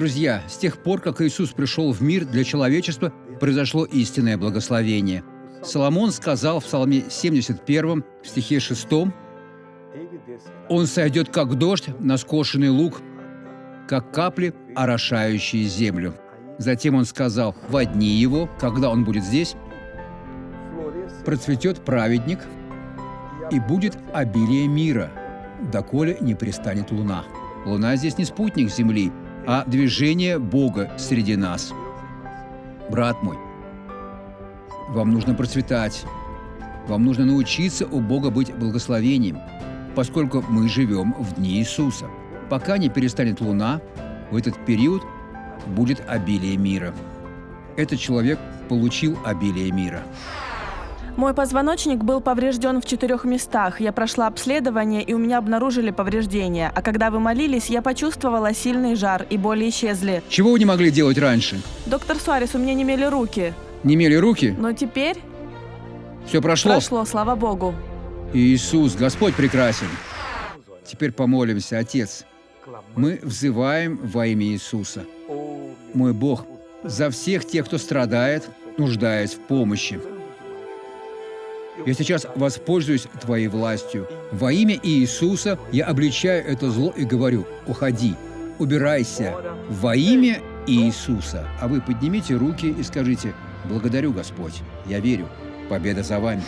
Друзья, с тех пор, как Иисус пришел в мир для человечества, произошло истинное благословение. Соломон сказал в Псалме 71, в стихе 6: «Он сойдет, как дождь на скошенный луг, как капли, орошающие землю». Затем он сказал: «Во дни его, когда он будет здесь, процветет праведник, и будет обилие мира, доколе не пристанет луна». Луна здесь не спутник Земли, а движение Бога среди нас. Брат мой, вам нужно процветать. Вам нужно научиться у Бога быть благословением, поскольку мы живем в дни Иисуса. Пока не перестанет луна, в этот период будет обилие мира. Этот человек получил обилие мира. Мой позвоночник был поврежден в 4 местах. Я прошла обследование, и у меня обнаружили повреждения. А когда вы молились, я почувствовала сильный жар, и боли исчезли. Чего вы не могли делать раньше? Доктор Суарес, у меня немели руки. Немели руки? Но теперь Все прошло? прошло, слава Богу. Иисус, Господь прекрасен. Теперь помолимся, Отец. Мы взываем во имя Иисуса. Мой Бог, за всех тех, кто страдает, нуждаясь в помощи. Я сейчас воспользуюсь Твоей властью. Во имя Иисуса я обличаю это зло и говорю: уходи, убирайся во имя Иисуса. А вы поднимите руки и скажите: благодарю, Господь, я верю, победа за вами.